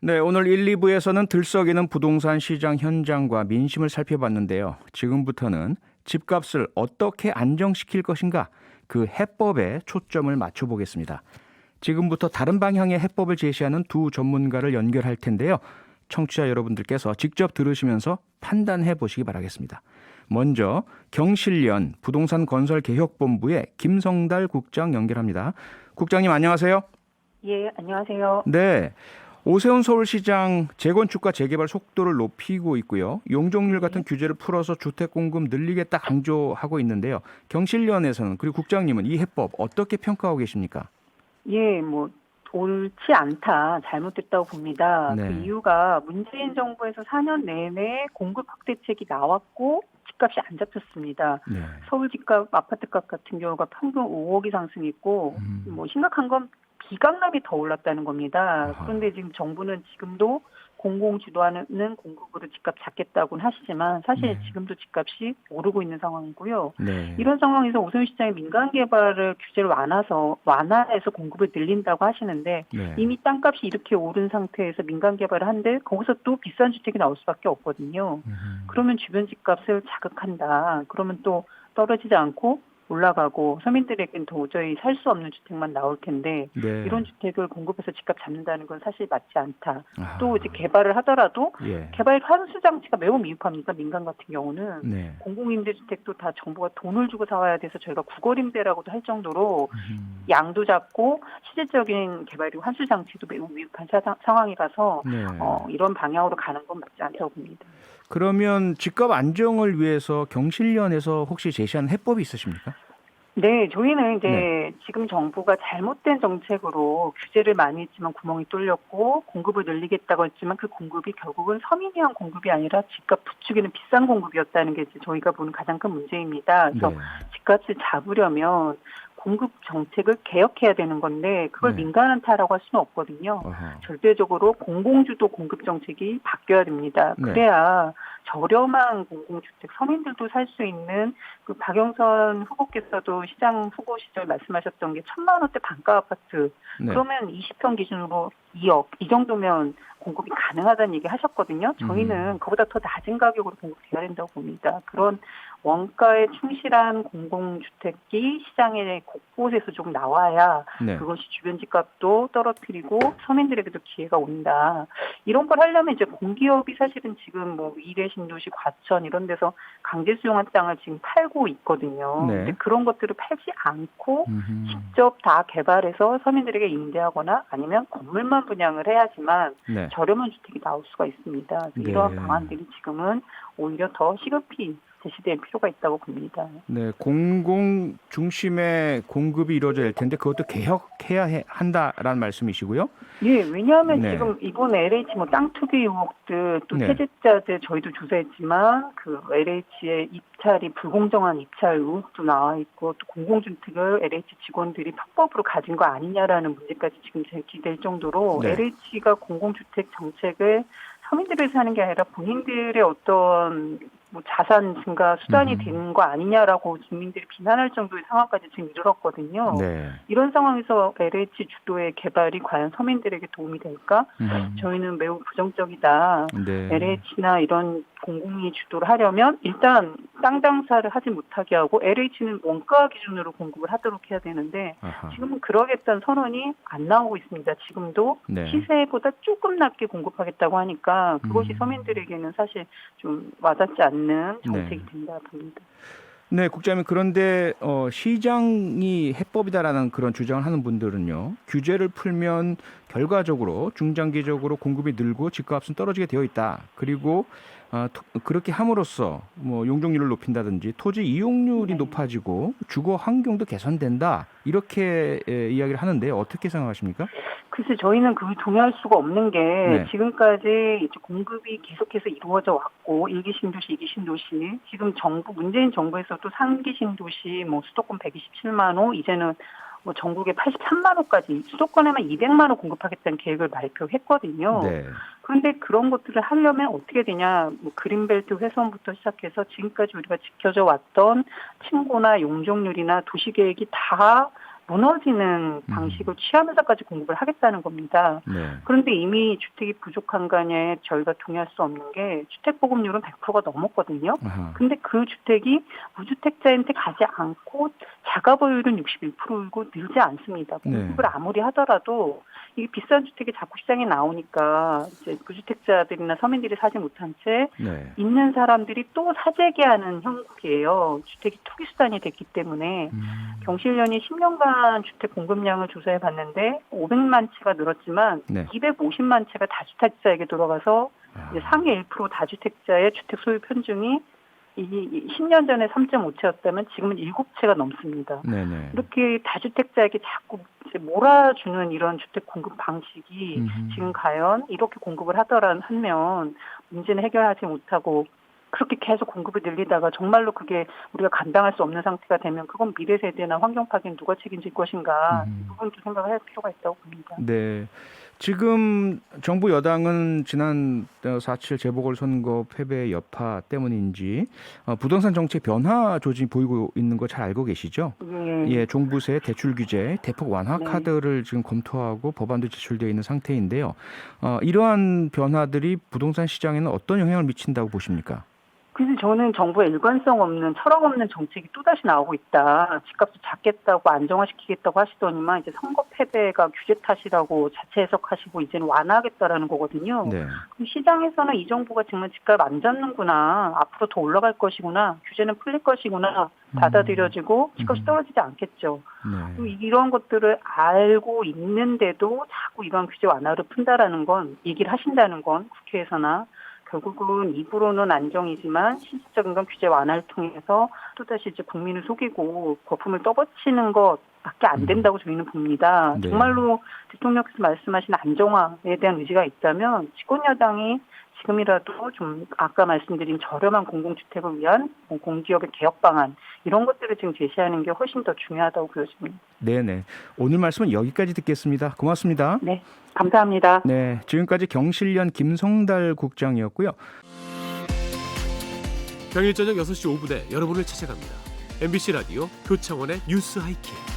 네, 오늘 1, 2부에서는 들썩이는 부동산 시장 현장과 민심을 살펴봤는데요. 지금부터는 집값을 어떻게 안정시킬 것인가 그 해법에 초점을 맞춰보겠습니다. 지금부터 다른 방향의 해법을 제시하는 두 전문가를 연결할 텐데요. 청취자 여러분들께서 직접 들으시면서 판단해 보시기 바라겠습니다. 먼저 경실련 부동산건설개혁본부의 김성달 국장 연결합니다. 국장님 안녕하세요. 예, 안녕하세요. 네. 오세훈 서울시장 재건축과 재개발 속도를 높이고 있고요. 용적률 같은 규제를 풀어서 주택 공급 늘리겠다 강조하고 있는데요. 경실련에서는 그리고 국장님은 이 해법 어떻게 평가하고 계십니까? 예, 옳지 않다, 잘못됐다고 봅니다. 그 네. 이유가 문재인 정부에서 4년 내내 공급 확대책이 나왔고 집값이 안 잡혔습니다. 네. 서울 집값, 아파트값 같은 경우가 평균 5억이 상승했고, 심각한 건 기강납이 더 올랐다는 겁니다. 아하. 그런데 지금 정부는 지금도 공공 주도하는 공급으로 집값 잡겠다고는 하시지만 사실 네. 지금도 집값이 오르고 있는 상황이고요. 네. 이런 상황에서 오세훈 시장이 민간 개발을 규제를 완화해서 공급을 늘린다고 하시는데 네. 이미 땅값이 이렇게 오른 상태에서 민간 개발을 한데 거기서 또 비싼 주택이 나올 수밖에 없거든요. 그러면 주변 집값을 자극한다. 그러면 또 떨어지지 않고 올라가고 서민들에겐 도저히 살 수 없는 주택만 나올 텐데 네. 이런 주택을 공급해서 집값 잡는다는 건 사실 맞지 않다. 아하. 또 이제 개발을 하더라도 예. 개발 환수 장치가 매우 미흡합니다. 민간 같은 경우는 네. 공공임대주택도 다 정부가 돈을 주고 사와야 돼서 저희가 국월임대라고도 할 정도로 양도 작고 실질적인 개발이 환수 장치도 매우 미흡한 상황이라서 네. 이런 방향으로 가는 건 맞지 않다고 봅니다. 그러면 집값 안정을 위해서 경실련에서 혹시 제시한 해법이 있으십니까? 네, 저희는 이제 네. 지금 정부가 잘못된 정책으로 규제를 많이 했지만 구멍이 뚫렸고 공급을 늘리겠다고 했지만 그 공급이 결국은 서민이 한 공급이 아니라 집값 부추기는 비싼 공급이었다는 게 이제 저희가 보는 가장 큰 문제입니다. 그래서 네. 집값을 잡으려면 공급 정책을 개혁해야 되는 건데 그걸 네. 민간한테라고 할 수는 없거든요. 아하. 절대적으로 공공주도 공급 정책이 바뀌어야 됩니다. 네. 그래야 저렴한 공공주택 서민들도 살 수 있는 그 박영선 후보께서도 시장 후보 시절 말씀하셨던 게 1,000만 원대 반가 아파트 네. 그러면 20평 기준으로 2억 이 정도면 공급이 가능하다는 얘기 하셨거든요. 저희는 그보다 더 낮은 가격으로 공급돼야 된다고 봅니다. 그런 원가에 충실한 공공주택이 시장의 곳곳에서 좀 나와야 네. 그것이 주변 집값도 떨어뜨리고 서민들에게도 기회가 온다. 이런 걸 하려면 이제 공기업이 사실은 지금 미래 신도시 과천 이런 데서 강제 수용한 땅을 지금 팔고 있거든요. 네. 근데 그런 것들을 팔지 않고 음흠. 직접 다 개발해서 서민들에게 임대하거나 아니면 건물만 분양을 해야지만 네. 저렴한 주택이 나올 수가 있습니다. 그래서 네. 이러한 방안들이 지금은 오히려 더 시급히 제시될 필요가 있다고 봅니다. 네, 공공 중심의 공급이 이루어져야 할 텐데 그것도 개혁해야 한다라는 말씀이시고요. 예, 왜냐하면 네. 지금 이번에 LH 땅 투기 의혹들 또 네. 세입자들 저희도 조사했지만 그 LH의 입찰이 불공정한 입찰 의혹도 나와 있고 또 공공주택을 LH 직원들이 편법으로 가진 거 아니냐라는 문제까지 지금 제기될 정도로 네. LH가 공공주택 정책을 서민들에서 하는 게 아니라 본인들의 어떤 자산 증가 수단이 되는 거 아니냐라고 국민들이 비난할 정도의 상황까지 지금 이르렀거든요. 네. 이런 상황에서 LH 주도의 개발이 과연 서민들에게 도움이 될까? 저희는 매우 부정적이다. 네. LH나 이런 공공이 주도를 하려면 일단 땅 장사를 하지 못하게 하고 LH는 원가 기준으로 공급을 하도록 해야 되는데 아하. 지금은 그러겠다는 선언이 안 나오고 있습니다. 지금도 네. 시세보다 조금 낮게 공급하겠다고 하니까 그것이 서민들에게는 사실 좀 와닿지 않는 정책이 네. 된다 봅니다. 네, 국장님 그런데 시장이 해법이다라는 그런 주장을 하는 분들은요. 규제를 풀면 결과적으로 중장기적으로 공급이 늘고 집값은 떨어지게 되어 있다. 그리고 그렇게 함으로써 용적률을 높인다든지 토지 이용률이 네. 높아지고 주거 환경도 개선된다. 이렇게 이야기를 하는데 어떻게 생각하십니까? 글쎄 저희는 그 동의할 수가 없는 게 네. 지금까지 이제 공급이 계속해서 이루어져 왔고 1기 신도시, 2기 신도시 지금 문재인 정부에서도 3기 신도시 수도권 127만 호 이제는 전국에 83만 호까지 수도권에만 200만 호 공급하겠다는 계획을 발표했거든요. 네. 그런데 그런 것들을 하려면 어떻게 되냐, 그린벨트 훼손부터 시작해서 지금까지 우리가 지켜져 왔던 층고나 용적률이나 도시계획이 다 무너지는 방식을 취하면서까지 공급을 하겠다는 겁니다. 네. 그런데 이미 주택이 부족한 간에 저희가 동의할 수 없는 게 주택 보급률은 100%가 넘었거든요. 아하. 근데 그 주택이 무주택자한테 가지 않고 자가 보유율은 61%이고 늘지 않습니다. 공급을 네. 아무리 하더라도 이게 비싼 주택이 자꾸 시장에 나오니까 이제 무주택자들이나 서민들이 사지 못한 채 네. 있는 사람들이 또 사재기하는 형국이에요. 주택이 투기 수단이 됐기 때문에 경실련이 10년간 주택 공급량을 조사해 봤는데 500만 채가 늘었지만 네. 250만 채가 다주택자에게 돌아가서 이제 상위 1% 다주택자의 주택 소유 편중이 이 10년 전에 3.5채였다면 지금은 7채가 넘습니다. 네네. 이렇게 다주택자에게 자꾸 이제 몰아주는 이런 주택 공급 방식이 지금 과연 이렇게 공급을 하면 문제는 해결하지 못하고 그렇게 계속 공급을 늘리다가 정말로 그게 우리가 감당할 수 없는 상태가 되면 그건 미래 세대나 환경 파괴는 누가 책임질 것인가 이 부분도 생각을 할 필요가 있다고 봅니다. 네. 지금 정부 여당은 지난 4.7 재보궐선거 패배 여파 때문인지 부동산 정책 변화 조짐이 보이고 있는 거 잘 알고 계시죠? 예, 종부세 대출 규제 대폭 완화 네. 카드를 지금 검토하고 법안도 제출되어 있는 상태인데요. 이러한 변화들이 부동산 시장에는 어떤 영향을 미친다고 보십니까? 그래서 저는 정부의 일관성 없는 철학 없는 정책이 또다시 나오고 있다. 집값을 잡겠다고 안정화시키겠다고 하시더니만 이제 선거 패배가 규제 탓이라고 자체 해석하시고 이제는 완화하겠다라는 거거든요. 네. 그럼 시장에서는 이 정부가 정말 집값 안 잡는구나. 앞으로 더 올라갈 것이구나. 규제는 풀릴 것이구나. 받아들여지고 집값이 떨어지지 않겠죠. 네. 이런 것들을 알고 있는데도 자꾸 이런 규제 완화를 푼다라는 건 얘기를 하신다는 건 국회에서나 결국은 입으로는 안정이지만 실질적인 건 규제 완화를 통해서 또다시 이제 국민을 속이고 거품을 떠받치는 것밖에 안 된다고 저희는 봅니다. 네. 정말로 대통령께서 말씀하신 안정화에 대한 의지가 있다면 집권 여당이 지금이라도 좀 아까 말씀드린 저렴한 공공주택을 위한 공기업의 개혁 방안 이런 것들을 지금 제시하는 게 훨씬 더 중요하다고 보여집니다. 네네. 오늘 말씀은 여기까지 듣겠습니다. 고맙습니다. 네, 감사합니다. 네, 지금까지 경실련 김성달 국장이었고요. 평일 저녁 6시 5분에 여러분을 찾아갑니다. MBC 라디오 표창원의 뉴스 하이킥.